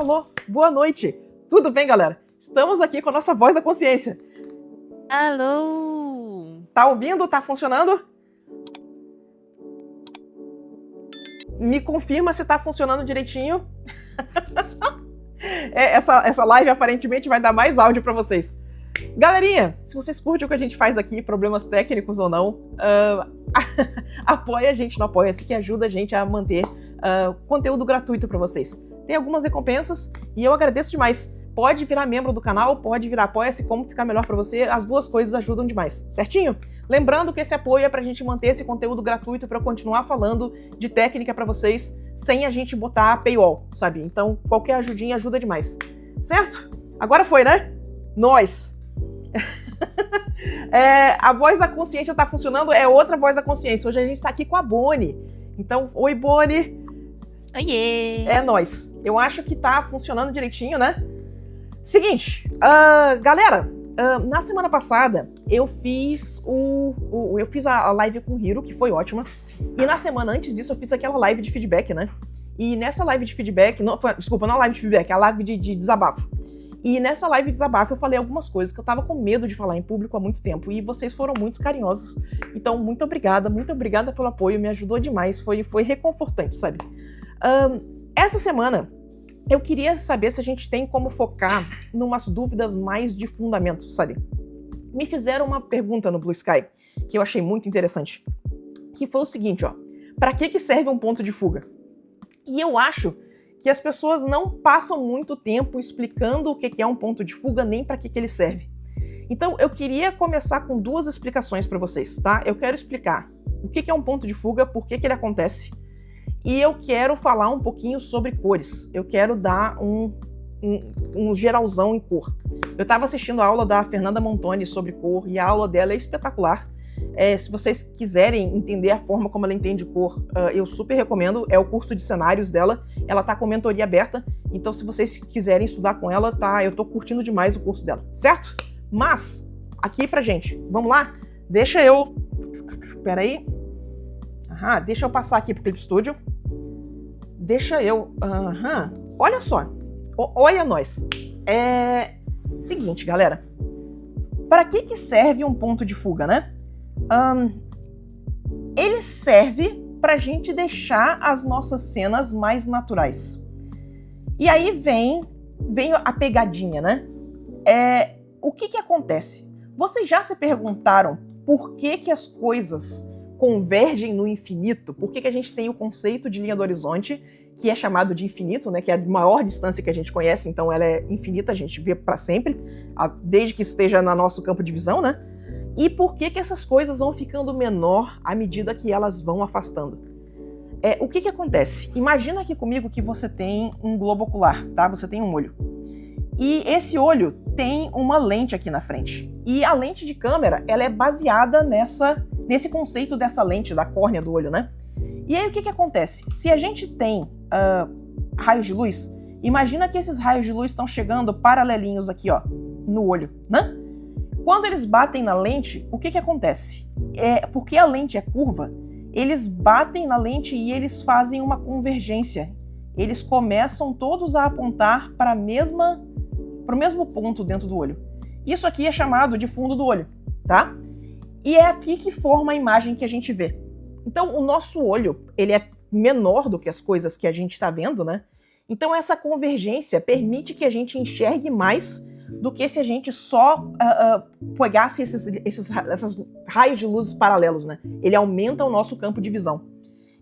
alô, boa noite. Tudo bem, galera? Estamos aqui com a nossa voz da consciência. Alô! Tá ouvindo? Tá funcionando? Me confirma se tá funcionando direitinho. Essa live aparentemente vai dar mais áudio pra vocês. Galerinha, se vocês curtem o que a gente faz aqui, problemas técnicos ou não, apoia a gente no Apoia-se, que ajuda a gente a manter conteúdo gratuito pra vocês. Tem algumas recompensas e eu agradeço demais. Pode virar membro do canal, pode virar Apoia-se, como ficar melhor pra você, as duas coisas ajudam demais, certinho? Lembrando que esse apoio é pra gente manter esse conteúdo gratuito pra eu continuar falando de técnica pra vocês, sem a gente botar paywall, sabe? Então, qualquer ajudinha ajuda demais, certo? Agora foi, né? Nós! A voz da consciência tá funcionando, é outra voz da consciência. Hoje a gente tá aqui com a Bonnie. Então, oi, Bonnie! Oiê! É nóis. Eu acho que tá funcionando direitinho, né? Seguinte, galera, na semana passada eu fiz a live com o Hiro, que foi ótima, e na semana antes disso eu fiz aquela live de feedback, né? E nessa live de feedback, não a live de feedback, a live de desabafo. E nessa live de desabafo eu falei algumas coisas que eu tava com medo de falar em público há muito tempo, e vocês foram muito carinhosos, então muito obrigada pelo apoio, me ajudou demais, foi reconfortante, sabe? Essa semana eu queria saber se a gente tem como focar numas dúvidas mais de fundamento, sabe? Me fizeram uma pergunta no Blue Sky, que eu achei muito interessante, que foi o seguinte, ó. Pra que serve um ponto de fuga? E eu acho que as pessoas não passam muito tempo explicando o que é um ponto de fuga, nem pra que ele serve. Então, eu queria começar com duas explicações pra vocês, tá? Eu quero explicar o que é um ponto de fuga, por que ele acontece, e eu quero falar um pouquinho sobre cores. Eu quero dar um geralzão em cor. Eu tava assistindo a aula da Fernanda Montoni sobre cor, e a aula dela é espetacular. Se vocês quiserem entender a forma como ela entende cor, eu super recomendo. É o curso de cenários dela. Ela tá com mentoria aberta. Então, se vocês quiserem estudar com ela, tá? Eu tô curtindo demais o curso dela, certo? Mas, aqui pra gente. Vamos lá? Deixa eu... Peraí. Deixa eu passar aqui pro Clip Studio. Olha só. Olha nós. Seguinte, galera. Para que serve um ponto de fuga, né? Ele serve pra gente deixar as nossas cenas mais naturais. E aí vem a pegadinha, né? O que acontece? Vocês já se perguntaram por que as coisas convergem no infinito? Por que a gente tem o conceito de linha do horizonte, que é chamado de infinito, né? Que é a maior distância que a gente conhece, então ela é infinita, a gente vê para sempre, desde que esteja no nosso campo de visão, né? E por que essas coisas vão ficando menor à medida que elas vão afastando? O que acontece? Imagina aqui comigo que você tem um globo ocular, tá? Você tem um olho. E esse olho tem uma lente aqui na frente. E a lente de câmera, ela é baseada nesse conceito dessa lente, da córnea do olho, né? E aí o que acontece? Se a gente tem raios de luz, imagina que esses raios de luz estão chegando paralelinhos aqui, ó, no olho, né? Quando eles batem na lente, o que acontece? Porque a lente é curva, eles batem na lente e eles fazem uma convergência. Eles começam todos a apontar para o mesmo ponto dentro do olho. Isso aqui é chamado de fundo do olho, tá? E é aqui que forma a imagem que a gente vê. Então, o nosso olho, ele é menor do que as coisas que a gente está vendo, né? Então, essa convergência permite que a gente enxergue mais do que se a gente só pegasse esses raios de luzes paralelos, né? Ele aumenta o nosso campo de visão.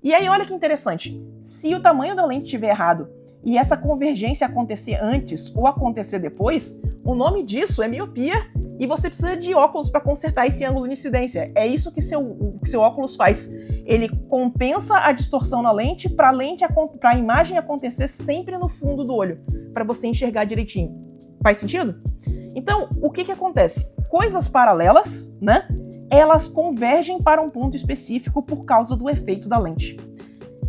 E aí, olha que interessante. Se o tamanho da lente estiver errado e essa convergência acontecer antes ou acontecer depois, o nome disso é miopia e você precisa de óculos para consertar esse ângulo de incidência. É isso que seu óculos faz. Ele compensa a distorção na lente para a imagem acontecer sempre no fundo do olho, para você enxergar direitinho. Faz sentido? Então, o que acontece? Coisas paralelas, né? Elas convergem para um ponto específico por causa do efeito da lente.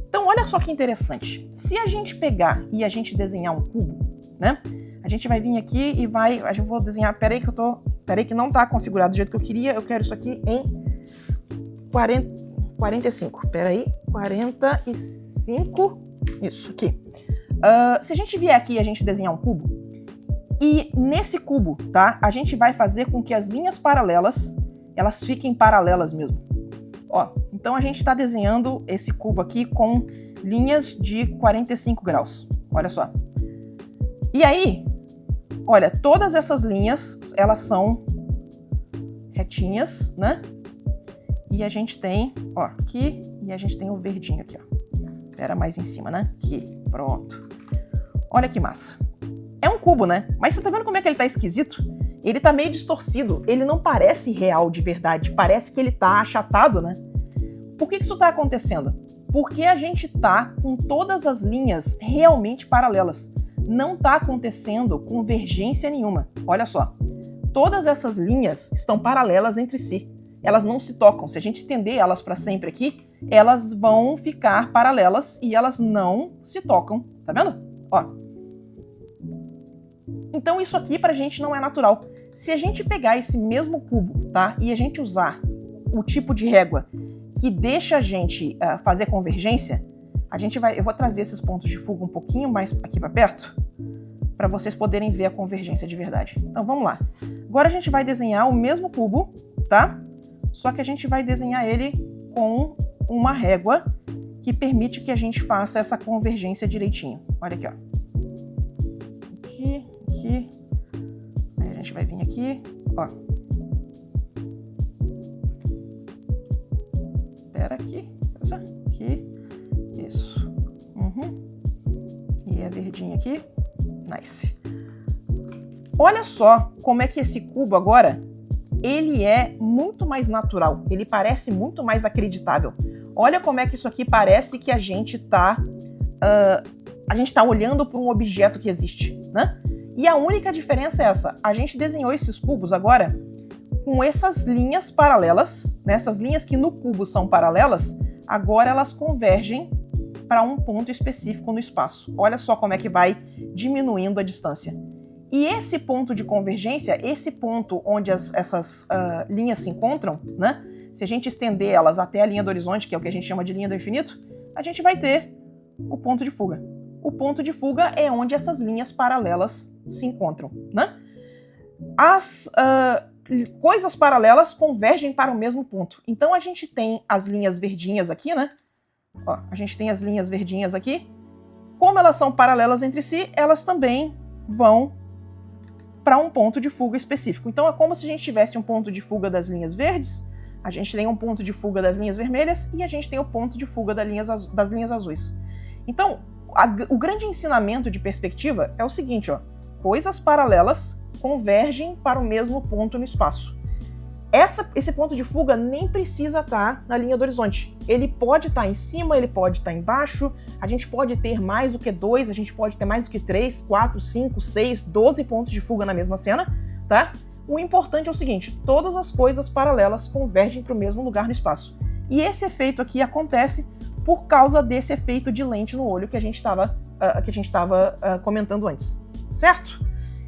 Então, olha só que interessante. Se a gente pegar e a gente desenhar um cubo, né? A gente vai vir aqui e eu vou desenhar, peraí que não tá configurado do jeito que eu queria, eu quero isso aqui em 45, peraí, 45, isso aqui. se a gente vier aqui e a gente desenhar um cubo, e nesse cubo, tá, a gente vai fazer com que as linhas paralelas, elas fiquem paralelas mesmo. Ó, então a gente está desenhando esse cubo aqui com linhas de 45 graus. Olha só. E aí, olha, todas essas linhas, elas são retinhas, né? E a gente tem, ó, aqui, e a gente tem o verdinho aqui, ó. Era mais em cima, né? Aqui, pronto. Olha que massa. É um cubo, né? Mas você tá vendo como é que ele tá esquisito? Ele tá meio distorcido, ele não parece real de verdade, parece que ele tá achatado, né? Por que isso tá acontecendo? Porque a gente tá com todas as linhas realmente paralelas. Não tá acontecendo convergência nenhuma. Olha só. Todas essas linhas estão paralelas entre si. Elas não se tocam. Se a gente estender elas para sempre aqui, elas vão ficar paralelas e elas não se tocam. Tá vendo? Ó. Então isso aqui pra gente não é natural. Se a gente pegar esse mesmo cubo, tá? E a gente usar o tipo de régua que deixa a gente fazer convergência, a gente vai... Eu vou trazer esses pontos de fuga um pouquinho mais aqui para perto, para vocês poderem ver a convergência de verdade. Então vamos lá. Agora a gente vai desenhar o mesmo cubo, tá? Só que a gente vai desenhar ele com uma régua que permite que a gente faça essa convergência direitinho. Olha aqui, ó. Aqui, aqui. Aí a gente vai vir aqui, ó. Espera aqui, aqui, isso. E a verdinha aqui, nice. Olha só como é que esse cubo agora, ele é muito mais natural, ele parece muito mais acreditável. Olha como é que isso aqui parece que a gente tá olhando para um objeto que existe, né? E a única diferença é essa, a gente desenhou esses cubos agora com essas linhas paralelas, né, essas linhas que no cubo são paralelas, agora elas convergem para um ponto específico no espaço. Olha só como é que vai diminuindo a distância. E esse ponto de convergência, esse ponto onde essas linhas se encontram, né, se a gente estender elas até a linha do horizonte, que é o que a gente chama de linha do infinito, a gente vai ter o ponto de fuga. O ponto de fuga é onde essas linhas paralelas se encontram, né? As coisas paralelas convergem para o mesmo ponto. Então a gente tem as linhas verdinhas aqui, né? Ó, a gente tem as linhas verdinhas aqui. Como elas são paralelas entre si, elas também vão para um ponto de fuga específico. Então é como se a gente tivesse um ponto de fuga das linhas verdes, a gente tem um ponto de fuga das linhas vermelhas e a gente tem o ponto de fuga das linhas azuis. Então, o grande ensinamento de perspectiva é o seguinte, ó, coisas paralelas convergem para o mesmo ponto no espaço. Esse ponto de fuga nem precisa estar na linha do horizonte. Ele pode estar em cima, ele pode estar embaixo, a gente pode ter mais do que 2, a gente pode ter mais do que 3, 4, 5, 6, 12 pontos de fuga na mesma cena, tá? O importante é o seguinte, todas as coisas paralelas convergem para o mesmo lugar no espaço. E esse efeito aqui acontece por causa desse efeito de lente no olho que a gente estava comentando antes, certo?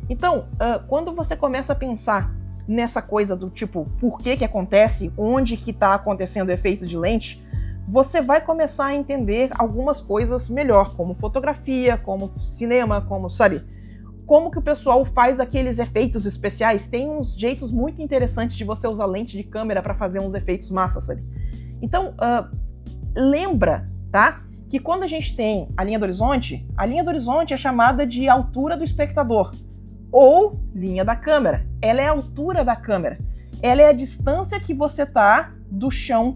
Então, quando você começa a pensar nessa coisa do tipo, por que acontece, onde que está acontecendo o efeito de lente, você vai começar a entender algumas coisas melhor, como fotografia, como cinema, como, sabe, como que o pessoal faz aqueles efeitos especiais. Tem uns jeitos muito interessantes de você usar lente de câmera para fazer uns efeitos massa, sabe? Então, lembra, tá? Que quando a gente tem a linha do horizonte é chamada de altura do espectador, ou linha da câmera. Ela é a altura da câmera. Ela é a distância que você tá do chão,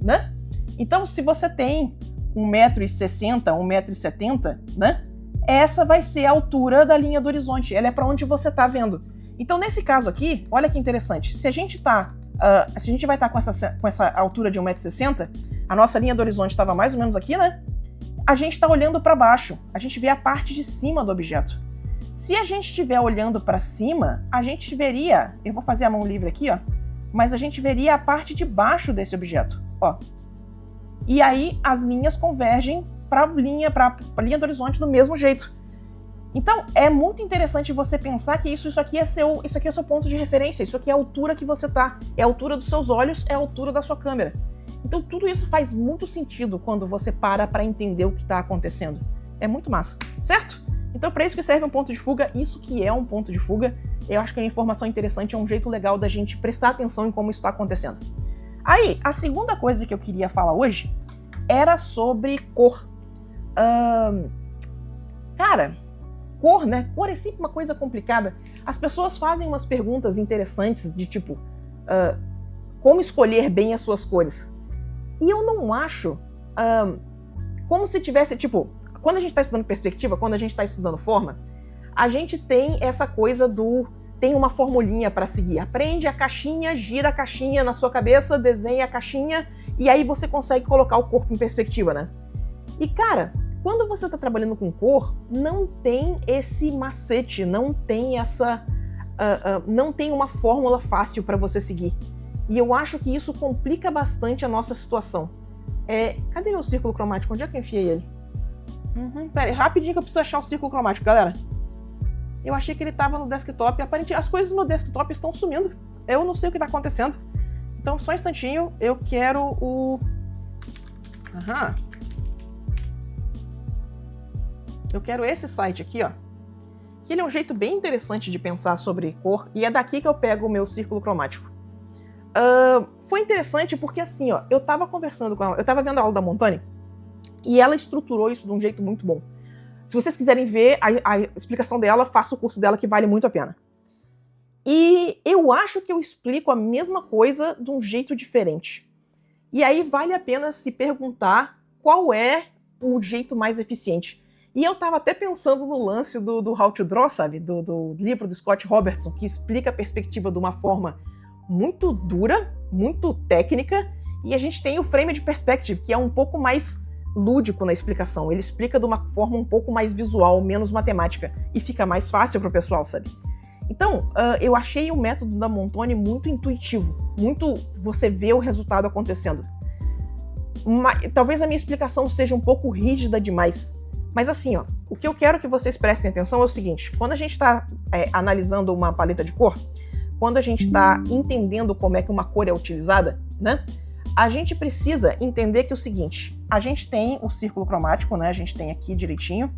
né? Então, se você tem 1,60 m, 1,70 m, né? Essa vai ser a altura da linha do horizonte. Ela é para onde você tá vendo. Então, nesse caso aqui, olha que interessante. Se a gente vai estar com essa altura de 1,60 m, a nossa linha do horizonte estava mais ou menos aqui, né? A gente está olhando para baixo. A gente vê a parte de cima do objeto. Se a gente estiver olhando para cima, a gente veria, eu vou fazer a mão livre aqui, ó, mas a gente veria a parte de baixo desse objeto, ó. E aí as linhas convergem para a linha do horizonte do mesmo jeito. Então é muito interessante você pensar que isso aqui é o seu ponto de referência, isso aqui é a altura que você tá, é a altura dos seus olhos, é a altura da sua câmera. Então tudo isso faz muito sentido quando você para entender o que está acontecendo. É muito massa, certo? Então, para isso que serve um ponto de fuga, isso que é um ponto de fuga, eu acho que a informação interessante é um jeito legal da gente prestar atenção em como isso está acontecendo. Aí, a segunda coisa que eu queria falar hoje era sobre cor. Cara, cor, né? Cor é sempre uma coisa complicada. As pessoas fazem umas perguntas interessantes de tipo, como escolher bem as suas cores? E eu não acho como se tivesse, tipo, quando a gente está estudando perspectiva, quando a gente está estudando forma, a gente tem essa coisa tem uma formulinha para seguir. Aprende a caixinha, gira a caixinha na sua cabeça, desenha a caixinha, e aí você consegue colocar o corpo em perspectiva, né? E cara, quando você está trabalhando com cor, não tem esse macete, não tem não tem uma fórmula fácil para você seguir. E eu acho que isso complica bastante a nossa situação. Cadê meu círculo cromático? Onde é que eu enfiei ele? Pera aí, rapidinho que eu preciso achar o círculo cromático, galera. Eu achei que ele estava no desktop. Aparentemente, as coisas no meu desktop estão sumindo. Eu não sei o que está acontecendo. Então, só um instantinho. Eu quero o... Eu quero esse site aqui, ó. Que ele é um jeito bem interessante de pensar sobre cor. E é daqui que eu pego o meu círculo cromático. Foi interessante porque, assim, ó, eu tava conversando com ela. Eu tava vendo a aula da Montoni. E ela estruturou isso de um jeito muito bom. Se vocês quiserem ver a explicação dela, faça o curso dela que vale muito a pena. E eu acho que eu explico a mesma coisa de um jeito diferente. E aí vale a pena se perguntar qual é o jeito mais eficiente. E eu tava até pensando no lance do How to Draw, sabe? Do livro do Scott Robertson, que explica a perspectiva de uma forma muito dura, muito técnica. E a gente tem o Frame de Perspective, que é um pouco mais lúdico na explicação. Ele explica de uma forma um pouco mais visual, menos matemática, e fica mais fácil pro pessoal, sabe? Então, eu achei o método da Montoni muito intuitivo, muito você vê o resultado acontecendo. Talvez a minha explicação seja um pouco rígida demais, mas assim, ó, o que eu quero que vocês prestem atenção é o seguinte: quando a gente está analisando uma paleta de cor, quando a gente está entendendo como é que uma cor é utilizada, né? A gente precisa entender que é o seguinte: a gente tem o círculo cromático, né? A gente tem aqui direitinho.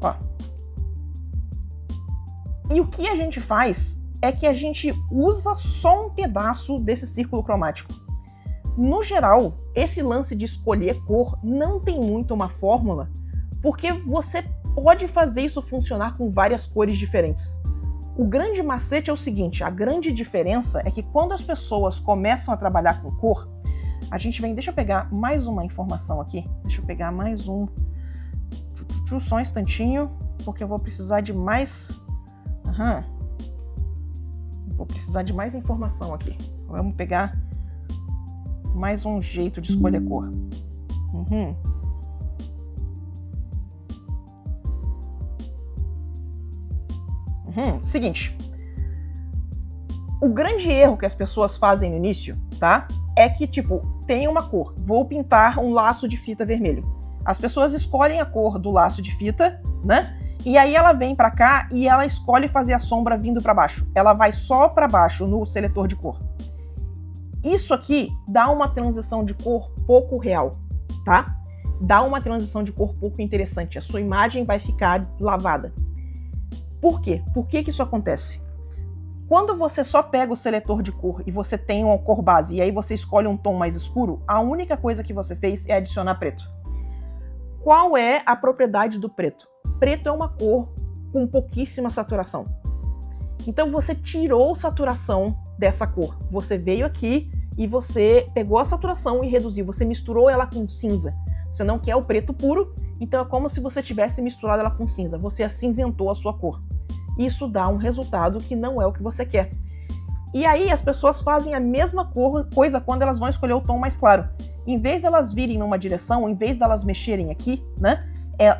Ó. E o que a gente faz é que a gente usa só um pedaço desse círculo cromático. No geral, esse lance de escolher cor não tem muito uma fórmula, porque você pode fazer isso funcionar com várias cores diferentes. O grande macete é o seguinte: a grande diferença é que quando as pessoas começam a trabalhar com cor, a gente vem... Deixa eu pegar mais uma informação aqui. Deixa eu pegar mais um... Só um instantinho, porque eu vou precisar de mais... Vou precisar de mais informação aqui. Vamos pegar mais um jeito de escolher cor. Seguinte. O grande erro que as pessoas fazem no início, tá? É que, tipo, tem uma cor. Vou pintar um laço de fita vermelho. As pessoas escolhem a cor do laço de fita, né? E aí ela vem pra cá e ela escolhe fazer a sombra vindo pra baixo. Ela vai só pra baixo no seletor de cor. Isso aqui dá uma transição de cor pouco real, tá? Dá uma transição de cor pouco interessante. A sua imagem vai ficar lavada. Por quê? Por que isso acontece? Quando você só pega o seletor de cor e você tem uma cor base e aí você escolhe um tom mais escuro, a única coisa que você fez é adicionar preto. Qual é a propriedade do preto? Preto é uma cor com pouquíssima saturação. Então você tirou saturação dessa cor. Você veio aqui e você pegou a saturação e reduziu. Você misturou ela com cinza. Você não quer o preto puro, então é como se você tivesse misturado ela com cinza. Você acinzentou a sua cor. Isso dá um resultado que não é o que você quer. E aí as pessoas fazem a mesma coisa quando elas vão escolher o tom mais claro. Em vez de elas virem numa direção, em vez de elas mexerem aqui, né?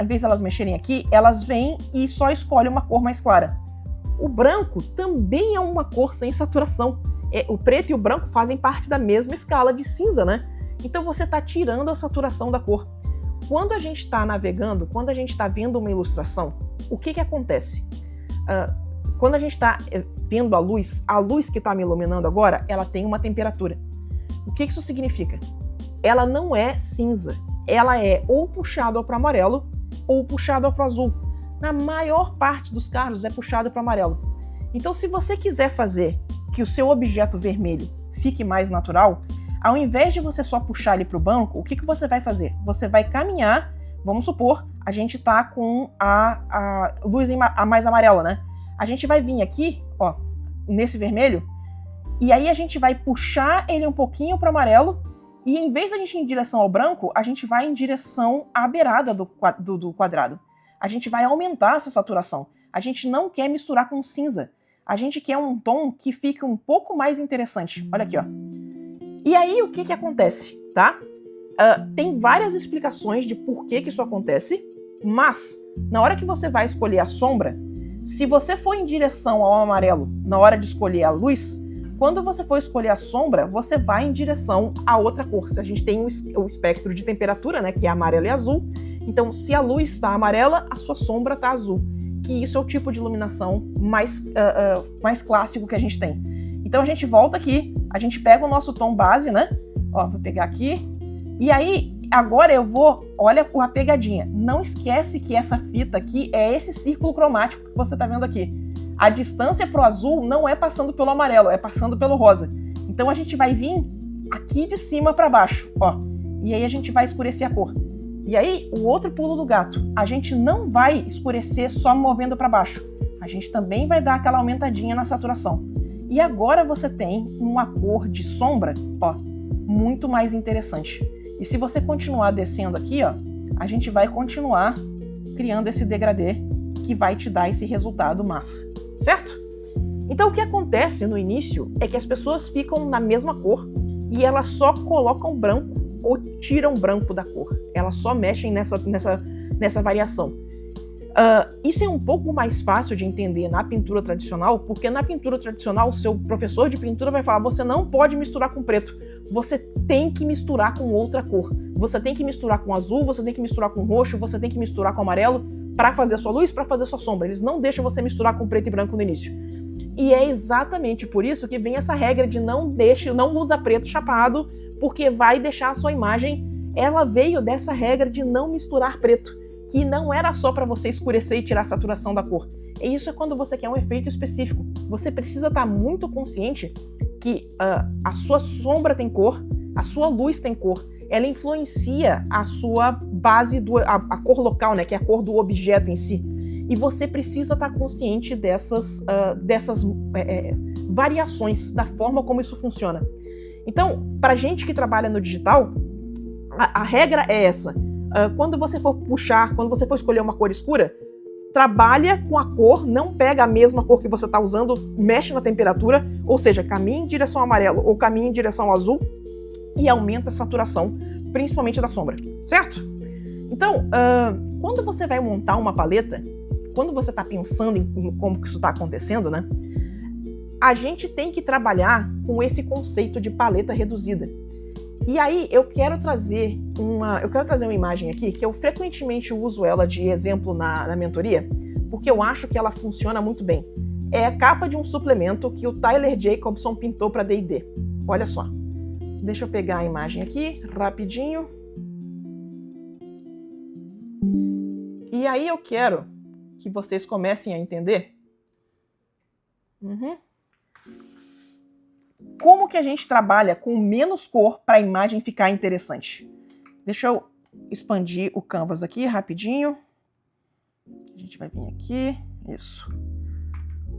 Em vez de elas mexerem aqui, elas vêm e só escolhem uma cor mais clara. O branco também é uma cor sem saturação. O preto e o branco fazem parte da mesma escala de cinza, né? Então você está tirando a saturação da cor. Quando a gente está navegando, quando a gente está vendo uma ilustração, o que acontece? Quando a gente está vendo a luz que está me iluminando agora, ela tem uma temperatura. O que isso significa? Ela não é cinza, ela é ou puxada para o amarelo ou puxada para o azul. Na maior parte dos casos é puxada para o amarelo. Então, se você quiser fazer que o seu objeto vermelho fique mais natural, ao invés de você só puxar ele para o banco, o que você vai fazer? Você vai caminhar, vamos supor, a gente tá com a luz mais amarela, né? A gente vai vir aqui, ó, nesse vermelho, e aí a gente vai puxar ele um pouquinho para o amarelo, e em vez da gente ir em direção ao branco, a gente vai em direção à beirada do quadrado. A gente vai aumentar essa saturação. A gente não quer misturar com cinza. A gente quer um tom que fique um pouco mais interessante. Olha aqui, ó. E aí, o que acontece, tá? Tem várias explicações de por que isso acontece, mas na hora que você vai escolher a sombra, se você for em direção ao amarelo na hora de escolher a luz, quando você for escolher a sombra, você vai em direção a outra cor. A gente tem o espectro de temperatura, né, que é amarelo e azul. Então, se a luz está amarela, a sua sombra está azul. Que isso é o tipo de iluminação mais clássico que a gente tem. Então, a gente volta aqui, a gente pega o nosso tom base, né? Ó, vou pegar aqui. E aí, agora eu vou... Olha a pegadinha. Não esquece que essa fita aqui é esse círculo cromático que você está vendo aqui. A distância para o azul não é passando pelo amarelo, é passando pelo rosa. Então, a gente vai vir aqui de cima para baixo, ó. E aí, a gente vai escurecer a cor. E aí, o outro pulo do gato. A gente não vai escurecer só movendo para baixo. A gente também vai dar aquela aumentadinha na saturação. E agora você tem uma cor de sombra, ó, muito mais interessante. E se você continuar descendo aqui, ó, a gente vai continuar criando esse degradê que vai te dar esse resultado massa, certo? Então o que acontece no início é que as pessoas ficam na mesma cor e elas só colocam branco ou tiram branco da cor. Elas só mexem nessa variação. Isso é um pouco mais fácil de entender na pintura tradicional, porque na pintura tradicional o seu professor de pintura vai falar: você não pode misturar com preto, você tem que misturar com outra cor. Você tem que misturar com azul, você tem que misturar com roxo, você tem que misturar com amarelo para fazer a sua luz, para fazer a sua sombra. Eles não deixam você misturar com preto e branco no início. E é exatamente por isso que vem essa regra de não usa preto chapado, porque vai deixar a sua imagem. Ela veio dessa regra de não misturar preto, que não era só para você escurecer e tirar a saturação da cor. E isso é quando você quer um efeito específico. Você precisa estar muito consciente que a sua sombra tem cor, a sua luz tem cor. Ela influencia a sua base, a cor local, né, que é a cor do objeto em si. E você precisa estar consciente dessas variações, da forma como isso funciona. Então, para gente que trabalha no digital, a regra é essa. Quando você for puxar, quando você for escolher uma cor escura, trabalha com a cor, não pega a mesma cor que você está usando, mexe na temperatura, ou seja, caminha em direção ao amarelo ou caminha em direção ao azul e aumenta a saturação, principalmente da sombra, certo? Então, quando você vai montar uma paleta, quando você está pensando em como que isso está acontecendo, né? A gente tem que trabalhar com esse conceito de paleta reduzida. E aí eu quero trazer uma imagem aqui, que eu frequentemente uso ela de exemplo na mentoria, porque eu acho que ela funciona muito bem. É a capa de um suplemento que o Tyler Jacobson pintou para D&D. Olha só. Deixa eu pegar a imagem aqui, rapidinho. E aí eu quero que vocês comecem a entender como que a gente trabalha com menos cor para a imagem ficar interessante. Deixa eu expandir o canvas aqui rapidinho. A gente vai vir aqui. Isso.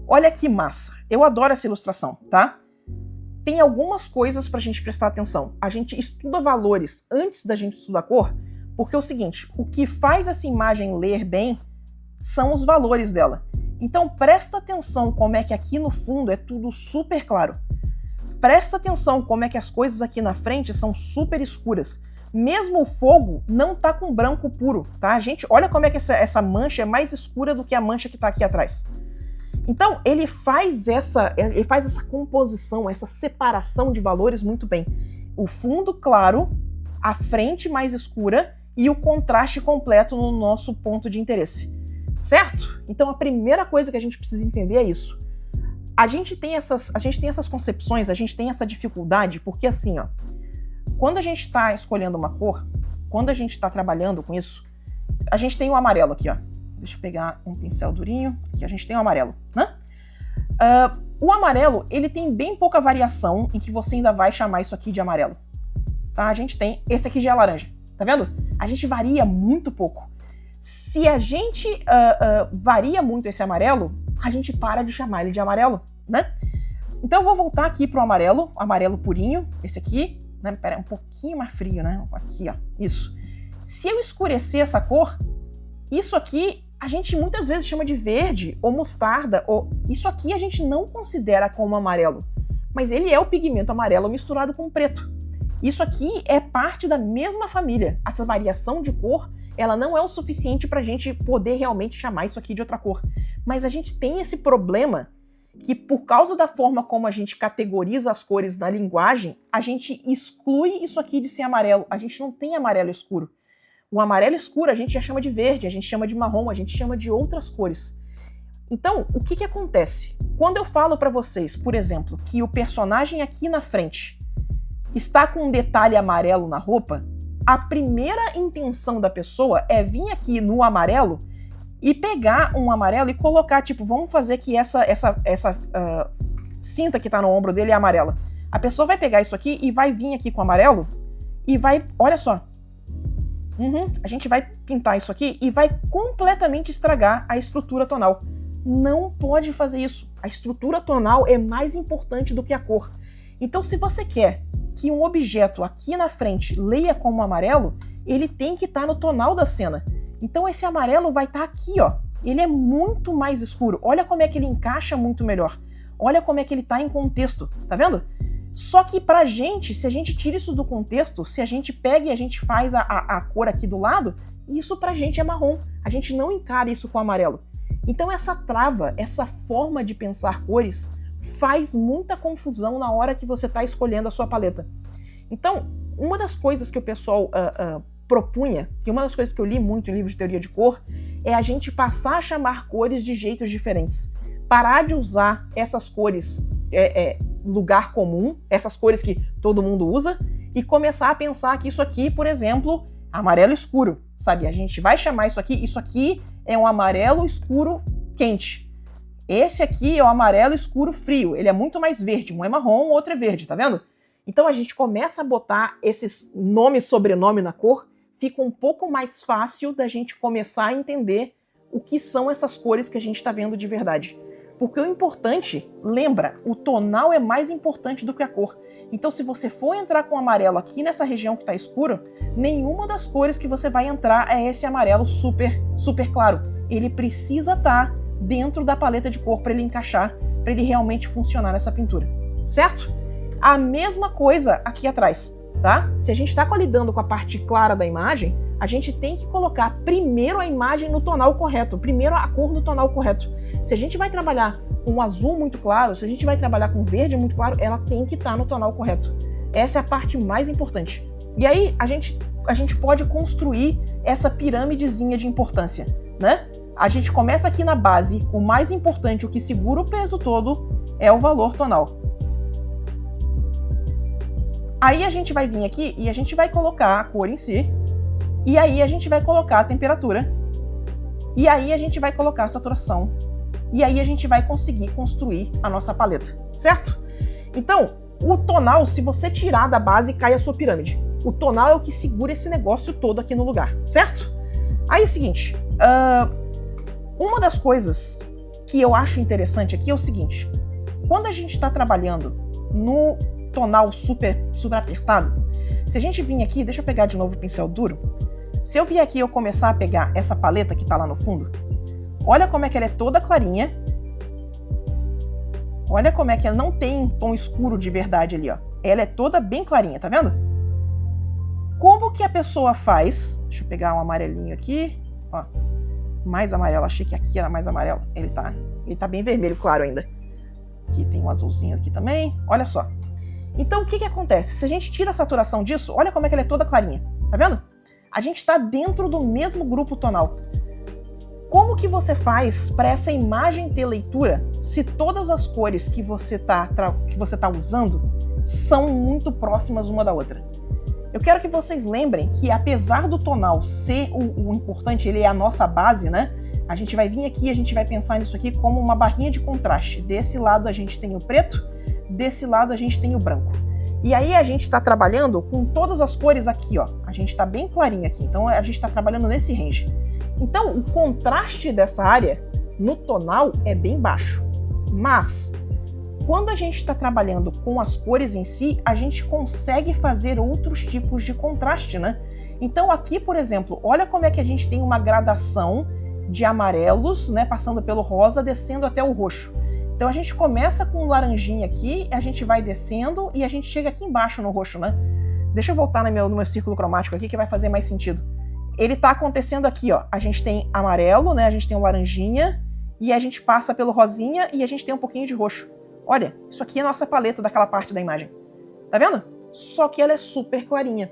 Olha que massa. Eu adoro essa ilustração, tá? Tem algumas coisas para a gente prestar atenção. A gente estuda valores antes da gente estudar cor, porque é o seguinte, o que faz essa imagem ler bem são os valores dela. Então presta atenção como é que aqui no fundo é tudo super claro. Presta atenção como é que as coisas aqui na frente são super escuras. Mesmo o fogo não tá com branco puro, tá? Gente, olha como é que essa mancha é mais escura do que a mancha que tá aqui atrás. Então, ele faz essa composição, essa separação de valores muito bem. O fundo claro, a frente mais escura e o contraste completo no nosso ponto de interesse. Certo? Então, a primeira coisa que a gente precisa entender é isso. A gente tem essas concepções, a gente tem essa dificuldade, porque assim, ó, quando a gente está escolhendo uma cor, quando a gente está trabalhando com isso, a gente tem o amarelo aqui, ó. Deixa eu pegar um pincel durinho. Aqui a gente tem o amarelo, né? O amarelo, ele tem bem pouca variação em que você ainda vai chamar isso aqui de amarelo. Tá? A gente tem, esse aqui já é laranja, tá vendo? A gente varia muito pouco. Se a gente varia muito esse amarelo, a gente para de chamar ele de amarelo, né? Então eu vou voltar aqui pro amarelo purinho, esse aqui, né? Pera, é um pouquinho mais frio, né? Aqui, ó, isso. Se eu escurecer essa cor, isso aqui a gente muitas vezes chama de verde ou mostarda, ou isso aqui a gente não considera como amarelo, mas ele é o pigmento amarelo misturado com preto. Isso aqui é parte da mesma família. Essa variação de cor, ela não é o suficiente para a gente poder realmente chamar isso aqui de outra cor. Mas a gente tem esse problema que, por causa da forma como a gente categoriza as cores na linguagem, a gente exclui isso aqui de ser amarelo. A gente não tem amarelo escuro. O amarelo escuro a gente já chama de verde, a gente chama de marrom, a gente chama de outras cores. Então, o que acontece? Quando eu falo para vocês, por exemplo, que o personagem aqui na frente está com um detalhe amarelo na roupa, a primeira intenção da pessoa é vir aqui no amarelo e pegar um amarelo e colocar, tipo, vamos fazer que essa cinta que tá no ombro dele é amarela. A pessoa vai pegar isso aqui e vai vir aqui com amarelo e vai, olha só, a gente vai pintar isso aqui e vai completamente estragar a estrutura tonal. Não pode fazer isso. A estrutura tonal é mais importante do que a cor. Então, se você quer que um objeto aqui na frente leia como amarelo, ele tem que estar no tonal da cena. Então, esse amarelo vai estar aqui, ó. Ele é muito mais escuro. Olha como é que ele encaixa muito melhor. Olha como é que ele está em contexto. Tá vendo? Só que pra gente, se a gente tira isso do contexto, se a gente pega e a gente faz a cor aqui do lado, isso pra gente é marrom. A gente não encara isso com amarelo. Então essa trava, essa forma de pensar cores, faz muita confusão na hora que você tá escolhendo a sua paleta. Então, uma das coisas que o pessoal propunha, que uma das coisas que eu li muito em livros de teoria de cor, é a gente passar a chamar cores de jeitos diferentes. Parar de usar essas cores lugar comum, essas cores que todo mundo usa, e começar a pensar que isso aqui, por exemplo, amarelo escuro, sabe? A gente vai chamar isso aqui é um amarelo escuro quente. Esse aqui é o amarelo escuro frio, ele é muito mais verde, um é marrom, o outro é verde, tá vendo? Então a gente começa a botar esses nome e sobrenome na cor, fica um pouco mais fácil da gente começar a entender o que são essas cores que a gente está vendo de verdade. Porque o importante, lembra, o tonal é mais importante do que a cor. Então se você for entrar com amarelo aqui nessa região que está escuro, nenhuma das cores que você vai entrar é esse amarelo super, super claro. Ele precisa estar dentro da paleta de cor para ele encaixar, para ele realmente funcionar nessa pintura, certo? A mesma coisa aqui atrás, tá? Se a gente está lidando com a parte clara da imagem, a gente tem que colocar primeiro a imagem no tonal correto, primeiro a cor no tonal correto. Se a gente vai trabalhar com um azul muito claro, se a gente vai trabalhar com verde muito claro, ela tem que estar no tonal correto. Essa é a parte mais importante. E aí a gente pode construir essa pirâmidezinha de importância, né? A gente começa aqui na base, o mais importante, o que segura o peso todo, é o valor tonal. Aí a gente vai vir aqui e a gente vai colocar a cor em si, e aí a gente vai colocar a temperatura, e aí a gente vai colocar a saturação, e aí a gente vai conseguir construir a nossa paleta, certo? Então, o tonal, se você tirar da base, cai a sua pirâmide. O tonal é o que segura esse negócio todo aqui no lugar, certo? Aí é o seguinte, uma das coisas que eu acho interessante aqui é o seguinte, quando a gente está trabalhando no tonal super apertado, se a gente vir aqui, deixa eu pegar de novo o pincel duro, se eu vier aqui e eu começar a pegar essa paleta que está lá no fundo, olha como é que ela é toda clarinha, olha como é que ela não tem um tom escuro de verdade ali, ó. Ela é toda bem clarinha, tá vendo? Como que a pessoa faz, deixa eu pegar um amarelinho aqui, ó, mais amarelo, achei que aqui era mais amarelo, ele tá bem vermelho claro ainda. Aqui tem um azulzinho aqui também, olha só. Então o que acontece? Se a gente tira a saturação disso, olha como é que ela é toda clarinha, tá vendo? A gente está dentro do mesmo grupo tonal. Como que você faz para essa imagem ter leitura se todas as cores que você tá usando são muito próximas uma da outra? Eu quero que vocês lembrem que apesar do tonal ser o importante, ele é a nossa base, né? A gente vai vir aqui, a gente vai pensar nisso aqui como uma barrinha de contraste. Desse lado a gente tem o preto, desse lado a gente tem o branco. E aí a gente está trabalhando com todas as cores aqui, ó. A gente está bem clarinho aqui, então a gente está trabalhando nesse range. Então o contraste dessa área no tonal é bem baixo. Mas quando a gente está trabalhando com as cores em si, a gente consegue fazer outros tipos de contraste, né? Então aqui, por exemplo, olha como é que a gente tem uma gradação de amarelos, né, passando pelo rosa, descendo até o roxo. Então a gente começa com um laranjinha aqui, a gente vai descendo e a gente chega aqui embaixo no roxo, né? Deixa eu voltar no meu círculo cromático aqui que vai fazer mais sentido. Ele tá acontecendo aqui, ó. A gente tem amarelo, né? A gente tem o laranjinha e a gente passa pelo rosinha e a gente tem um pouquinho de roxo. Olha, isso aqui é a nossa paleta daquela parte da imagem. Tá vendo? Só que ela é super clarinha.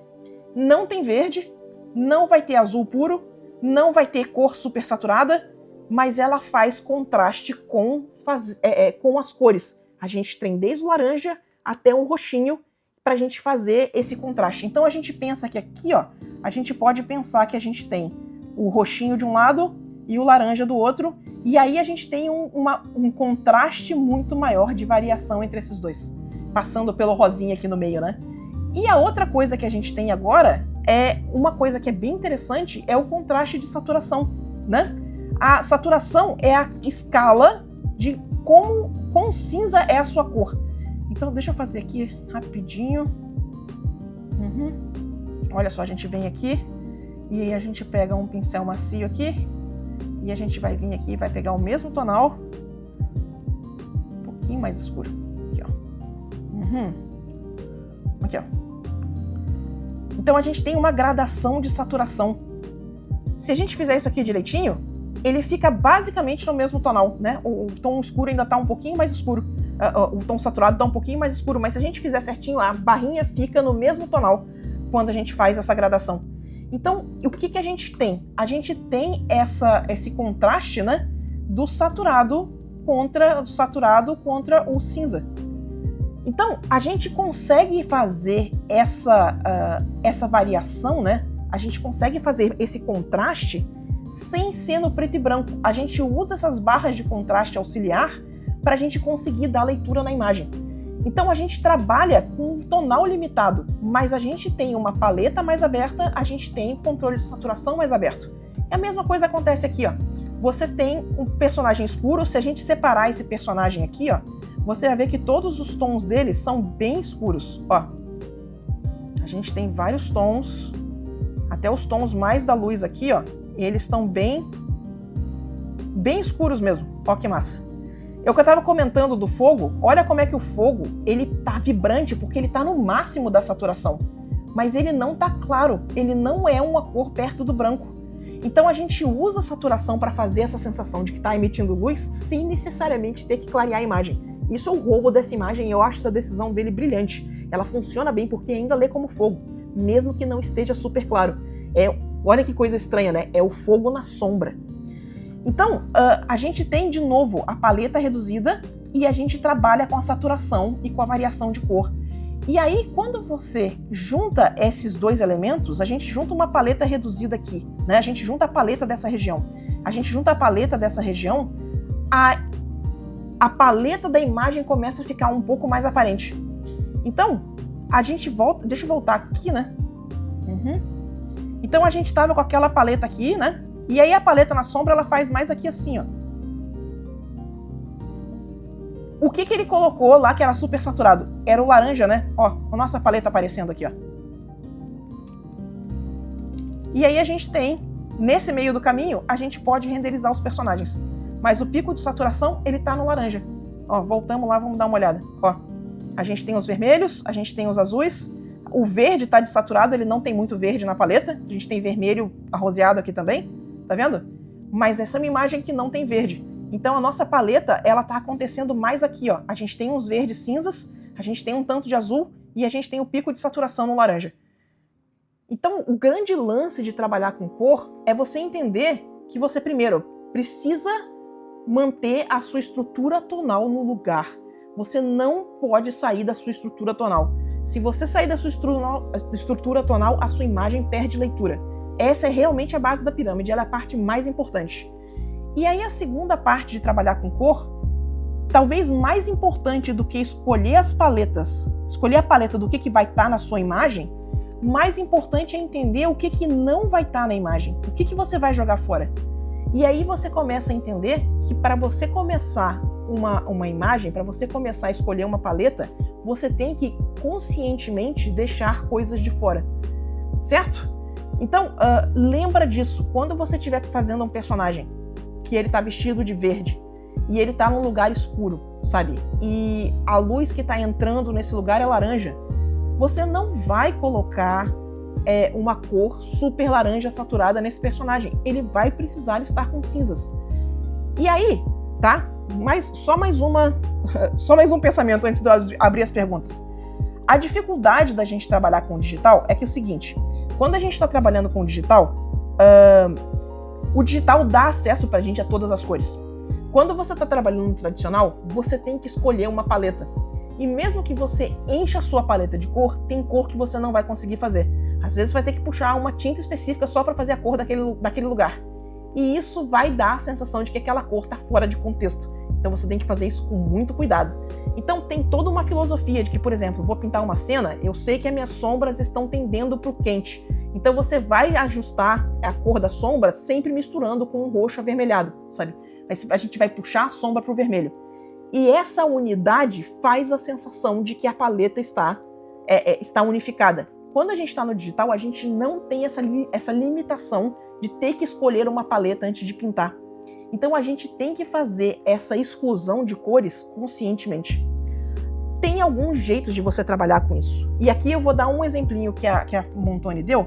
Não tem verde, não vai ter azul puro, não vai ter cor super saturada, mas ela faz contraste com as cores. A gente tem desde o laranja até um roxinho para a gente fazer esse contraste. Então a gente pensa que aqui, ó, a gente pode pensar que a gente tem o roxinho de um lado e o laranja do outro, e aí a gente tem um contraste muito maior de variação entre esses dois, passando pelo rosinha aqui no meio, né? E a outra coisa que a gente tem agora é uma coisa que é bem interessante, é o contraste de saturação, né? A saturação é a escala de quão cinza é a sua cor. Então deixa eu fazer aqui rapidinho. Olha só, a gente vem aqui e aí a gente pega um pincel macio aqui e a gente vai vir aqui e vai pegar o mesmo tonal, um pouquinho mais escuro. Aqui, ó. Aqui, ó. Então a gente tem uma gradação de saturação. Se a gente fizer isso aqui direitinho, ele fica basicamente no mesmo tonal, né? O tom escuro ainda tá um pouquinho mais escuro. O tom saturado tá um pouquinho mais escuro, mas se a gente fizer certinho, a barrinha fica no mesmo tonal quando a gente faz essa gradação. Então, o que a gente tem? A gente tem esse contraste, né, do saturado contra o cinza. Então, a gente consegue fazer essa variação, né? A gente consegue fazer esse contraste sem ser no preto e branco. A gente usa essas barras de contraste auxiliar para a gente conseguir dar leitura na imagem. Então a gente trabalha com um tonal limitado, mas a gente tem uma paleta mais aberta, a gente tem um controle de saturação mais aberto. E a mesma coisa acontece aqui, ó. Você tem um personagem escuro, se a gente separar esse personagem aqui, ó, você vai ver que todos os tons dele são bem escuros, ó. A gente tem vários tons, até os tons mais da luz aqui, ó, eles estão bem escuros mesmo. Ó que massa. Eu que estava comentando do fogo, olha como é que o fogo, ele tá vibrante porque ele tá no máximo da saturação. Mas ele não tá claro, ele não é uma cor perto do branco. Então a gente usa a saturação para fazer essa sensação de que tá emitindo luz sem necessariamente ter que clarear a imagem. Isso é o roubo dessa imagem e eu acho essa decisão dele brilhante. Ela funciona bem porque ainda lê como fogo, mesmo que não esteja super claro. Olha que coisa estranha, né? É o fogo na sombra. Então, a gente tem de novo a paleta reduzida e a gente trabalha com a saturação e com a variação de cor. E aí, quando você junta esses dois elementos, a gente junta uma paleta reduzida aqui, né? A gente junta a paleta dessa região. A gente junta a paleta dessa região, a paleta da imagem começa a ficar um pouco mais aparente. Então, a gente volta... Deixa eu voltar aqui, né? Então, a gente estava com aquela paleta aqui, né? E aí a paleta na sombra, ela faz mais aqui assim, ó. O que ele colocou lá que era super saturado? Era o laranja, né? Ó, a nossa paleta aparecendo aqui, ó. E aí a gente tem, nesse meio do caminho, a gente pode renderizar os personagens. Mas o pico de saturação, ele tá no laranja. Ó, voltamos lá, vamos dar uma olhada. Ó, a gente tem os vermelhos, a gente tem os azuis. O verde tá desaturado, ele não tem muito verde na paleta. A gente tem vermelho arroseado aqui também. Tá vendo? Mas essa é uma imagem que não tem verde. Então a nossa paleta, ela tá acontecendo mais aqui, ó. A gente tem uns verdes cinzas, a gente tem um tanto de azul e a gente tem o pico de saturação no laranja. Então o grande lance de trabalhar com cor é você entender que você primeiro precisa manter a sua estrutura tonal no lugar. Você não pode sair da sua estrutura tonal. Se você sair da sua estrutura tonal, a sua imagem perde leitura. Essa é realmente a base da pirâmide, ela é a parte mais importante. E aí a segunda parte de trabalhar com cor, talvez mais importante do que escolher as paletas, escolher a paleta do que vai estar na sua imagem, mais importante é entender o que não vai estar na imagem, o que você vai jogar fora. E aí você começa a entender que para você começar uma imagem, para você começar a escolher uma paleta, você tem que conscientemente deixar coisas de fora, certo? Então, lembra disso. Quando você estiver fazendo um personagem que ele tá vestido de verde e ele tá num lugar escuro, sabe? E a luz que tá entrando nesse lugar é laranja, você não vai colocar uma cor super laranja saturada nesse personagem. Ele vai precisar estar com cinzas. E aí, tá? Só mais um pensamento antes de eu abrir as perguntas. A dificuldade da gente trabalhar com o digital é que é o seguinte: quando a gente está trabalhando com o digital dá acesso pra gente a todas as cores. Quando você está trabalhando no tradicional, você tem que escolher uma paleta. E mesmo que você encha a sua paleta de cor, tem cor que você não vai conseguir fazer. Às vezes vai ter que puxar uma tinta específica só para fazer a cor daquele lugar. E isso vai dar a sensação de que aquela cor está fora de contexto. Então você tem que fazer isso com muito cuidado. Então tem toda uma filosofia de que, por exemplo, vou pintar uma cena, eu sei que as minhas sombras estão tendendo para o quente. Então você vai ajustar a cor da sombra sempre misturando com um roxo avermelhado, sabe? Aí a gente vai puxar a sombra para o vermelho. E essa unidade faz a sensação de que a paleta está unificada. Quando a gente está no digital, a gente não tem essa limitação de ter que escolher uma paleta antes de pintar. Então a gente tem que fazer essa exclusão de cores conscientemente. Tem alguns jeitos de você trabalhar com isso. E aqui eu vou dar um exemplinho que a Montoni deu,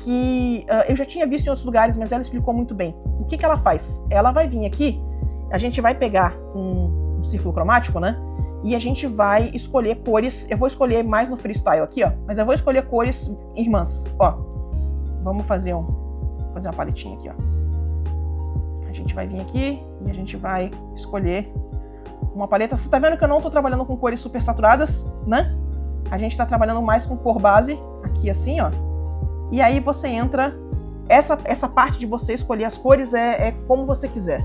que eu já tinha visto em outros lugares, mas ela explicou muito bem. O que ela faz? Ela vai vir aqui, a gente vai pegar um círculo cromático, né? E a gente vai escolher cores. Eu vou escolher mais no freestyle aqui, ó. Mas eu vou escolher cores irmãs, ó. Vamos fazer uma paletinha aqui, ó. A gente vai vir aqui e a gente vai escolher uma paleta. Você tá vendo que eu não tô trabalhando com cores super saturadas, né? A gente tá trabalhando mais com cor base, aqui assim, ó. E aí você entra... Essa parte de você escolher as cores é como você quiser,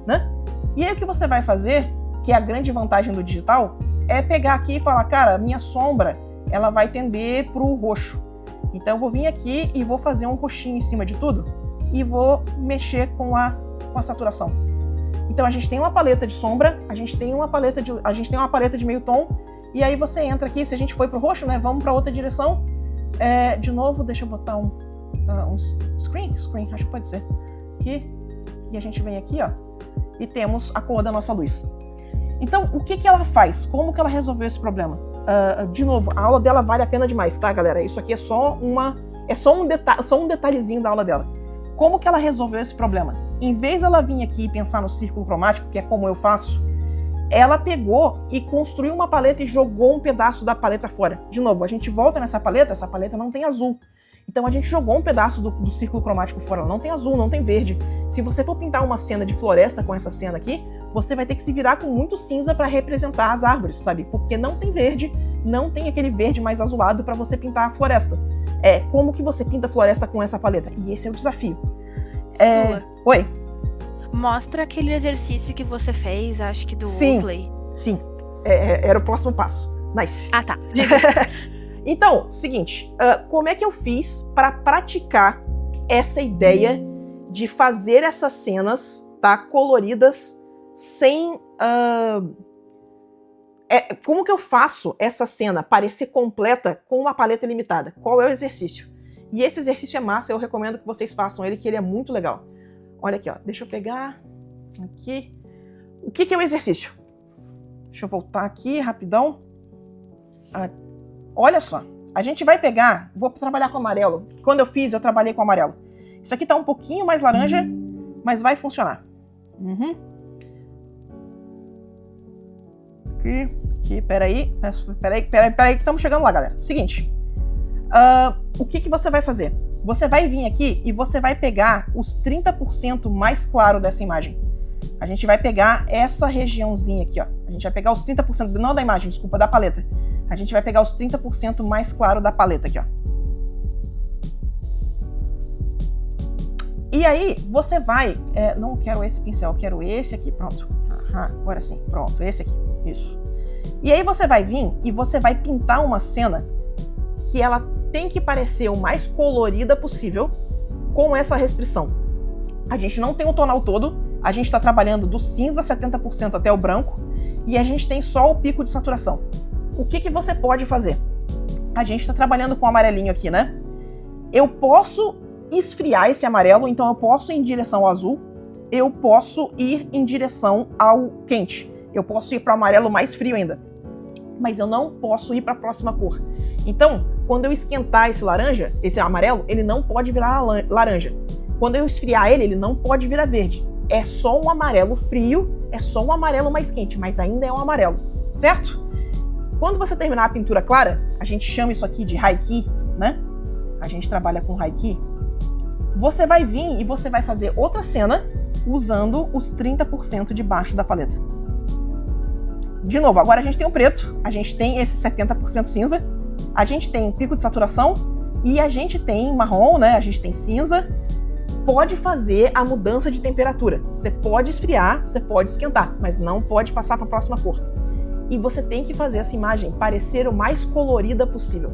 né? E aí o que você vai fazer, que é a grande vantagem do digital, é pegar aqui e falar, cara, minha sombra, ela vai tender pro roxo. Então eu vou vir aqui e vou fazer um roxinho em cima de tudo e vou mexer com a saturação. Então a gente tem uma paleta de sombra, a gente tem uma paleta de meio tom, e aí você entra aqui, se a gente foi pro roxo, né, vamos para outra direção. De novo, deixa eu botar um screen, acho que pode ser. Aqui, e a gente vem aqui, ó, e temos a cor da nossa luz. Então, o que ela faz? Como que ela resolveu esse problema? De novo, a aula dela vale a pena demais, tá, galera? Isso aqui é só um detalhezinho da aula dela. Como que ela resolveu esse problema? Em vez dela vir aqui e pensar no círculo cromático, que é como eu faço, ela pegou e construiu uma paleta e jogou um pedaço da paleta fora. De novo, a gente volta nessa paleta, essa paleta não tem azul. Então a gente jogou um pedaço do círculo cromático fora, ela não tem azul, não tem verde. Se você for pintar uma cena de floresta com essa cena aqui, você vai ter que se virar com muito cinza para representar as árvores, sabe? Porque não tem verde, não tem aquele verde mais azulado para você pintar a floresta. Como que você pinta a floresta com essa paleta? E esse é o desafio. Sula. Oi? Mostra aquele exercício que você fez, acho que do Play. Sim, era o próximo passo. Nice. Ah, tá. Então, seguinte, como é que eu fiz para praticar essa ideia de fazer essas cenas, tá, coloridas sem... como que eu faço essa cena parecer completa com uma paleta limitada? Qual é o exercício? E esse exercício é massa, eu recomendo que vocês façam ele, que ele é muito legal. Olha aqui, ó, deixa eu pegar aqui. O que é o exercício? Deixa eu voltar aqui rapidão. Olha só, a gente vai pegar, vou trabalhar com amarelo. Quando eu trabalhei com amarelo. Isso aqui tá um pouquinho mais laranja, mas vai funcionar. Aqui, peraí, que estamos chegando lá, galera. Seguinte, o que você vai fazer? Você vai vir aqui e você vai pegar os 30% mais claro dessa imagem. A gente vai pegar essa regiãozinha aqui, ó. A gente vai pegar os 30%, não da imagem, desculpa, da paleta. A gente vai pegar os 30% mais claro da paleta aqui, ó. E aí, você vai... não quero esse pincel, quero esse aqui, pronto. Agora sim, pronto, esse aqui, isso. E aí você vai vir e você vai pintar uma cena que ela tem que parecer o mais colorida possível com essa restrição. A gente não tem o tonal todo, a gente está trabalhando do cinza 70% até o branco e a gente tem só o pico de saturação. O que você pode fazer? A gente está trabalhando com o amarelinho aqui, né? Eu posso esfriar esse amarelo, então eu posso ir em direção ao azul, eu posso ir em direção ao quente, eu posso ir para o amarelo mais frio ainda, mas eu não posso ir para a próxima cor. Então, quando eu esquentar esse laranja, esse amarelo, ele não pode virar laranja. Quando eu esfriar ele, ele não pode virar verde. É só um amarelo frio, é só um amarelo mais quente, mas ainda é um amarelo, certo? Quando você terminar a pintura clara, a gente chama isso aqui de high key, né? A gente trabalha com high key. Você vai vir e você vai fazer outra cena usando os 30% de baixo da paleta. De novo, agora a gente tem o preto, a gente tem esse 70% cinza, a gente tem pico de saturação e a gente tem marrom, né? A gente tem cinza. Pode fazer a mudança de temperatura. Você pode esfriar, você pode esquentar, mas não pode passar para a próxima cor. E você tem que fazer essa imagem parecer o mais colorida possível.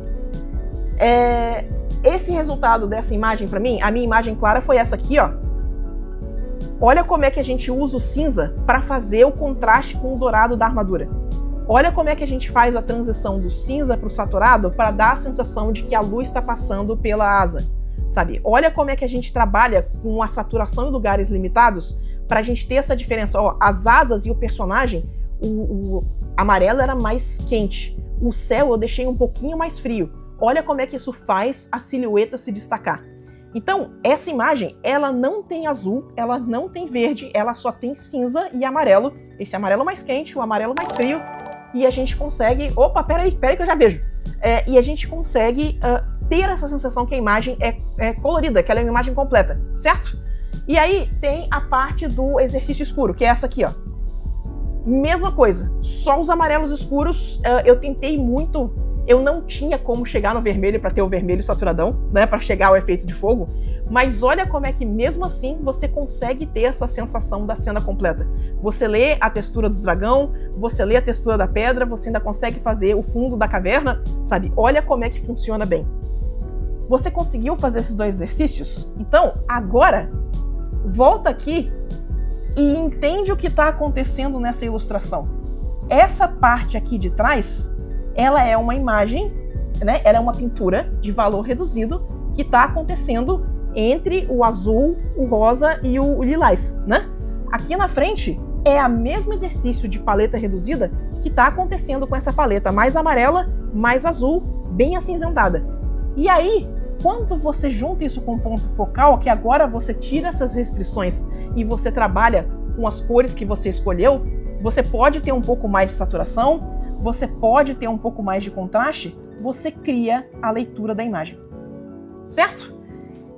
Esse resultado dessa imagem para mim, a minha imagem clara foi essa aqui, ó. Olha como é que a gente usa o cinza para fazer o contraste com o dourado da armadura. Olha como é que a gente faz a transição do cinza para o saturado para dar a sensação de que a luz está passando pela asa, sabe? Olha como é que a gente trabalha com a saturação em lugares limitados para a gente ter essa diferença. Ó, as asas e o personagem, o amarelo era mais quente, o céu eu deixei um pouquinho mais frio. Olha como é que isso faz a silhueta se destacar. Então, essa imagem, ela não tem azul, ela não tem verde, ela só tem cinza e amarelo. Esse amarelo mais quente, o amarelo mais frio. E a gente consegue... Opa, peraí que eu já vejo. E a gente consegue ter essa sensação que a imagem é colorida, que ela é uma imagem completa, certo? E aí tem a parte do exercício escuro, que é essa aqui, ó. Mesma coisa, só os amarelos escuros. Eu tentei muito... Eu não tinha como chegar no vermelho para ter o vermelho saturadão, né, para chegar ao efeito de fogo, mas olha como é que mesmo assim você consegue ter essa sensação da cena completa. Você lê a textura do dragão, você lê a textura da pedra, você ainda consegue fazer o fundo da caverna, sabe? Olha como é que funciona bem. Você conseguiu fazer esses dois exercícios? Então, agora, volta aqui e entende o que está acontecendo nessa ilustração. Essa parte aqui de trás... ela é uma imagem, né? Ela é uma pintura de valor reduzido que está acontecendo entre o azul, o rosa e o lilás, né? Aqui na frente é o mesmo exercício de paleta reduzida que está acontecendo com essa paleta mais amarela, mais azul, bem acinzentada. E aí, quando você junta isso com um ponto focal, que agora você tira essas restrições e você trabalha com as cores que você escolheu, você pode ter um pouco mais de saturação, você pode ter um pouco mais de contraste, você cria a leitura da imagem, certo?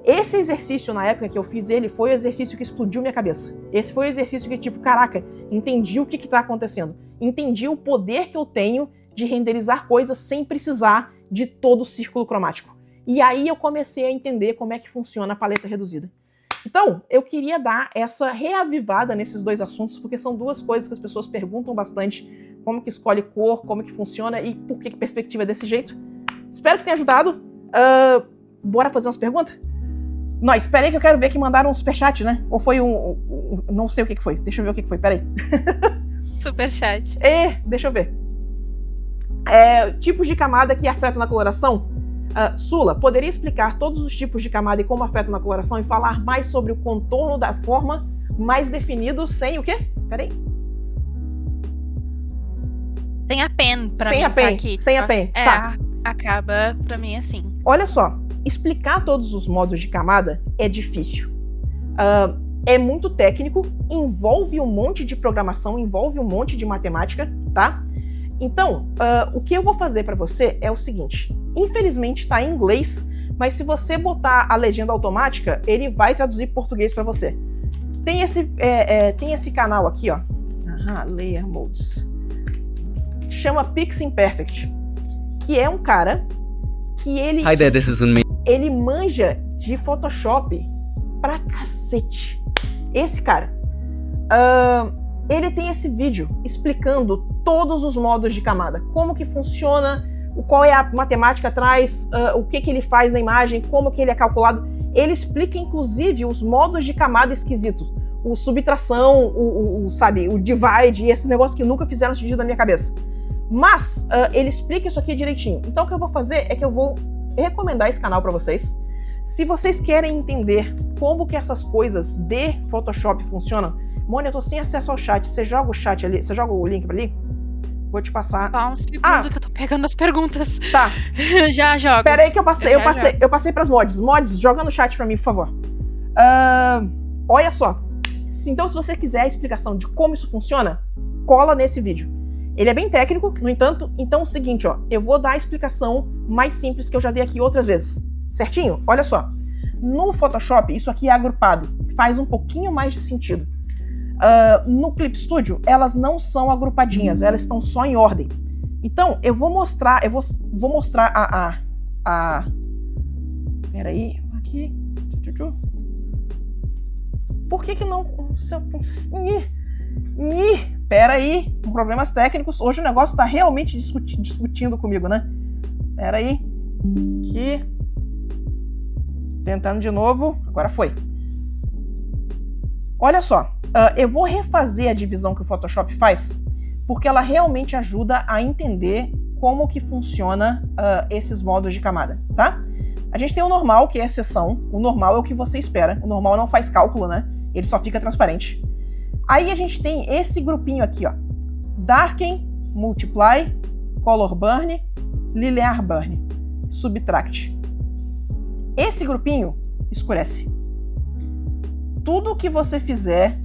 Esse exercício, na época que eu fiz ele, foi o exercício que explodiu minha cabeça. Esse foi o exercício que, tipo, caraca, entendi o que está acontecendo. Entendi o poder que eu tenho de renderizar coisas sem precisar de todo o círculo cromático. E aí eu comecei a entender como é que funciona a paleta reduzida. Então, eu queria dar essa reavivada nesses dois assuntos, porque são duas coisas que as pessoas perguntam bastante. Como que escolhe cor, como que funciona e por que perspectiva é desse jeito. Espero que tenha ajudado. Bora fazer umas perguntas? Não, espera aí que eu quero ver que mandaram um superchat, né? Ou foi não sei o que foi. Deixa eu ver o que foi, peraí. Superchat. Deixa eu ver. Tipos de camada que afetam na coloração? Sula, poderia explicar todos os tipos de camada e como afetam na coloração e falar mais sobre o contorno da forma mais definido sem o quê? Peraí. Sem a pen, pra mim, tá aqui. Sem a pen, tá. Acaba pra mim assim. Olha só, explicar todos os modos de camada é difícil. É muito técnico, envolve um monte de programação, envolve um monte de matemática, tá? Então, o que eu vou fazer pra você é o seguinte. Infelizmente tá em inglês, mas se você botar a legenda automática, ele vai traduzir português pra você. Tem esse canal aqui, ó. Layer Modes. Chama Piximperfect, que é um cara que ele manja de Photoshop pra cacete. Esse cara. Ele tem esse vídeo explicando todos os modos de camada, como que funciona, qual é a matemática atrás, o que ele faz na imagem, como que ele é calculado. Ele explica, inclusive, os modos de camada esquisitos. O subtração, sabe, o divide, e esses negócios que nunca fizeram sentido na minha cabeça. Mas ele explica isso aqui direitinho. Então o que eu vou fazer é que eu vou recomendar esse canal para vocês. Se vocês querem entender como que essas coisas de Photoshop funcionam, Mônica, eu tô sem acesso ao chat. Você joga o chat ali? Você joga o link pra ali? Vou te passar. Só um segundo que eu tô pegando as perguntas. Tá. Já jogo. Pera aí que eu passei pras mods. Mods, joga no chat pra mim, por favor. Olha só. Então, se você quiser a explicação de como isso funciona, cola nesse vídeo. Ele é bem técnico, no entanto, então é o seguinte, ó. Eu vou dar a explicação mais simples que eu já dei aqui outras vezes. Certinho? Olha só. No Photoshop, isso aqui é agrupado. Faz um pouquinho mais de sentido. No Clip Studio, elas não são agrupadinhas, elas estão só em ordem. Então, eu vou mostrar, Peraí, aqui. Por que não... Peraí, problemas técnicos. Hoje o negócio tá realmente discutindo comigo, né? Peraí. Aqui. Tentando de novo. Agora foi. Olha só. Eu vou refazer a divisão que o Photoshop faz, porque ela realmente ajuda a entender como que funciona esses modos de camada, tá? A gente tem o normal, que é a exceção. O normal é o que você espera. O normal não faz cálculo, né? Ele só fica transparente. Aí a gente tem esse grupinho aqui, ó. Darken, Multiply, Color Burn, Linear Burn, Subtract. Esse grupinho escurece. Tudo que você fizer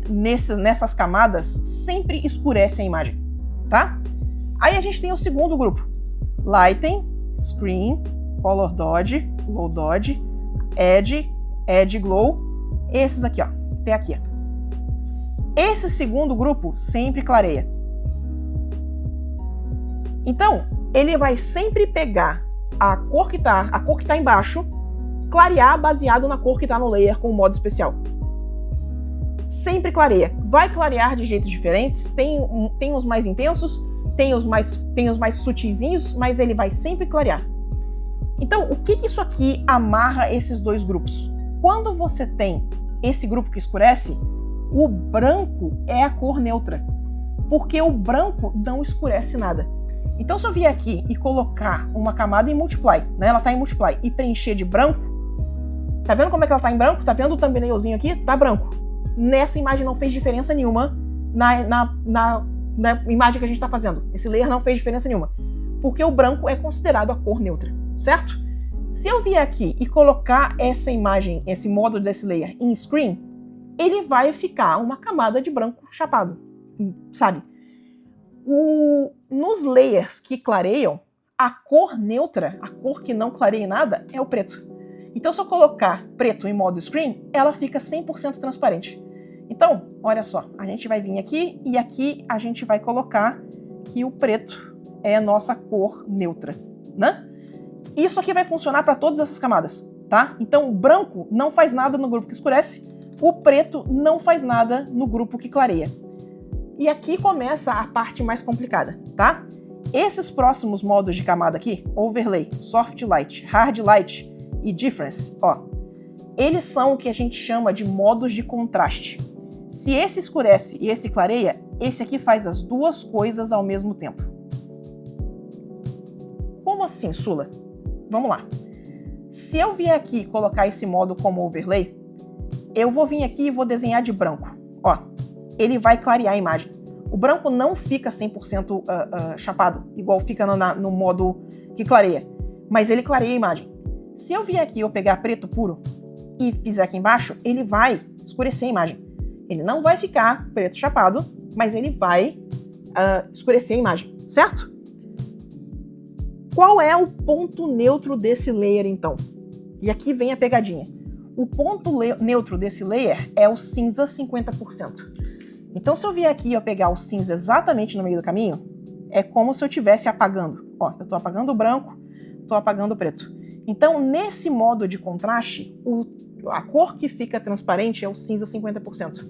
nessas camadas sempre escurece a imagem, tá? Aí a gente tem o segundo grupo. Lighten, Screen, Color Dodge, Glow Dodge, Edge Glow. Esses aqui, ó. Até aqui, ó. Esse segundo grupo sempre clareia. Então, ele vai sempre pegar a cor que tá embaixo, clarear baseado na cor que tá no layer com o modo especial. Sempre clareia. Vai clarear de jeitos diferentes, tem os mais intensos, tem os mais sutizinhos, mas ele vai sempre clarear. Então, o que isso aqui amarra esses dois grupos? Quando você tem esse grupo que escurece, o branco é a cor neutra, porque o branco não escurece nada. Então, se eu vier aqui e colocar uma camada em Multiply, né? Ela tá em Multiply, e preencher de branco, tá vendo como é que ela tá em branco? Tá vendo o thumbnailzinho aqui? Tá branco. Nessa imagem não fez diferença nenhuma na imagem que a gente tá fazendo. Esse layer não fez diferença nenhuma, porque o branco é considerado a cor neutra, certo? Se eu vier aqui e colocar essa imagem, esse módulo desse layer em Screen, ele vai ficar uma camada de branco chapado, sabe? Nos layers que clareiam, a cor neutra, a cor que não clareia nada, é o preto. Então, se eu colocar preto em modo Screen, ela fica 100% transparente. Então, olha só, a gente vai vir aqui e aqui a gente vai colocar que o preto é a nossa cor neutra, né? Isso aqui vai funcionar para todas essas camadas, tá? Então, o branco não faz nada no grupo que escurece, o preto não faz nada no grupo que clareia. E aqui começa a parte mais complicada, tá? Esses próximos modos de camada aqui, Overlay, Soft Light, Hard Light e Difference, ó, eles são o que a gente chama de modos de contraste. Se esse escurece e esse clareia, esse aqui faz as duas coisas ao mesmo tempo. Como assim, Sula? Vamos lá. Se eu vier aqui e colocar esse modo como Overlay, eu vou vir aqui e vou desenhar de branco. Ó, ele vai clarear a imagem. O branco não fica 100% chapado, igual fica no modo que clareia, mas ele clareia a imagem. Se eu vier aqui e eu pegar preto puro e fizer aqui embaixo, ele vai escurecer a imagem. Ele não vai ficar preto chapado, mas ele vai escurecer a imagem, certo? Qual é o ponto neutro desse layer, então? E aqui vem a pegadinha. O ponto neutro desse layer é o cinza 50%. Então, se eu vier aqui e eu pegar o cinza exatamente no meio do caminho, é como se eu estivesse apagando. Ó, eu estou apagando o branco, estou apagando o preto. Então, nesse modo de contraste, a cor que fica transparente é o cinza 50%.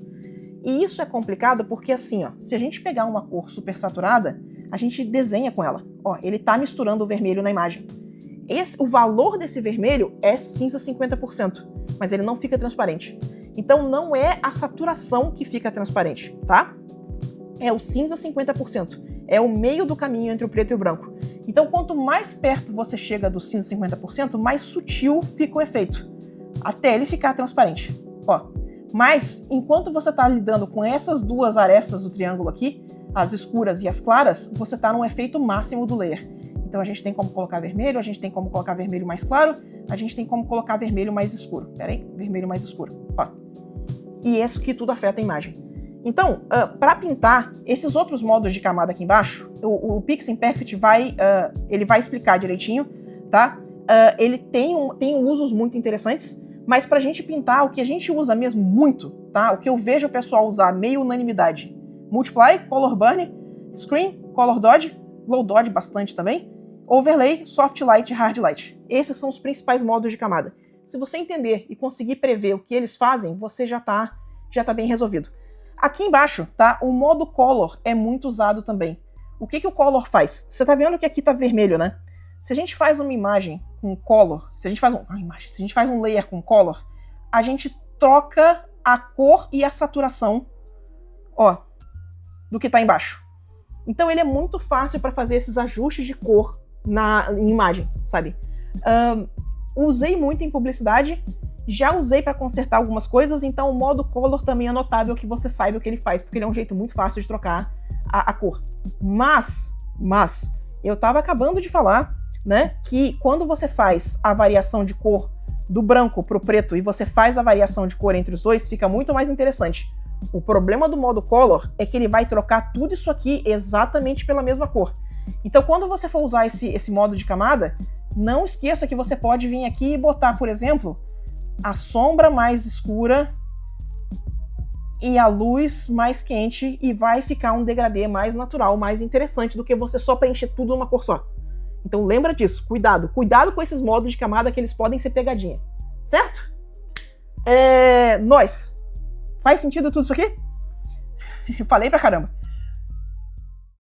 E isso é complicado porque, assim, ó, se a gente pegar uma cor super saturada, a gente desenha com ela. Ó, ele está misturando o vermelho na imagem. O valor desse vermelho é cinza 50%, mas ele não fica transparente. Então não é a saturação que fica transparente, tá? É o cinza 50%. É o meio do caminho entre o preto e o branco. Então quanto mais perto você chega do cinza 50%, mais sutil fica o efeito, até ele ficar transparente. Ó. Mas enquanto você está lidando com essas duas arestas do triângulo aqui, as escuras e as claras, você está no efeito máximo do layer. Então a gente tem como colocar vermelho, a gente tem como colocar vermelho mais claro, a gente tem como colocar vermelho mais escuro. Pera aí, vermelho mais escuro. Ó. E isso que tudo afeta a imagem. Então, para pintar, esses outros modos de camada aqui embaixo, o PixImperfect ele vai explicar direitinho, tá? Ele tem usos muito interessantes, mas para a gente pintar, o que a gente usa mesmo muito, tá? O que eu vejo o pessoal usar meio unanimidade: Multiply, Color Burn, Screen, Color Dodge, Glow Dodge bastante também, Overlay, Soft Light e Hard Light. Esses são os principais modos de camada. Se você entender e conseguir prever o que eles fazem, você já tá bem resolvido. Aqui embaixo, tá? O modo Color é muito usado também. O que o Color faz? Você tá vendo que aqui tá vermelho, né? Se a gente faz uma imagem com Color, se a gente faz um layer com Color, a gente troca a cor e a saturação, ó, do que tá embaixo. Então ele é muito fácil para fazer esses ajustes de cor em imagem, sabe? Usei muito em publicidade, já usei para consertar algumas coisas, então o modo Color também é notável que você saiba o que ele faz, porque ele é um jeito muito fácil de trocar a cor. Mas, eu tava acabando de falar, né, que quando você faz a variação de cor do branco pro preto e você faz a variação de cor entre os dois, fica muito mais interessante. O problema do modo Color é que ele vai trocar tudo isso aqui exatamente pela mesma cor. Então, quando você for usar esse modo de camada, não esqueça que você pode vir aqui e botar, por exemplo, a sombra mais escura e a luz mais quente, e vai ficar um degradê mais natural, mais interessante do que você só preencher tudo numa cor só. Então lembra disso, cuidado com esses modos de camada que eles podem ser pegadinha, certo? Faz sentido tudo isso aqui? Eu falei pra caramba.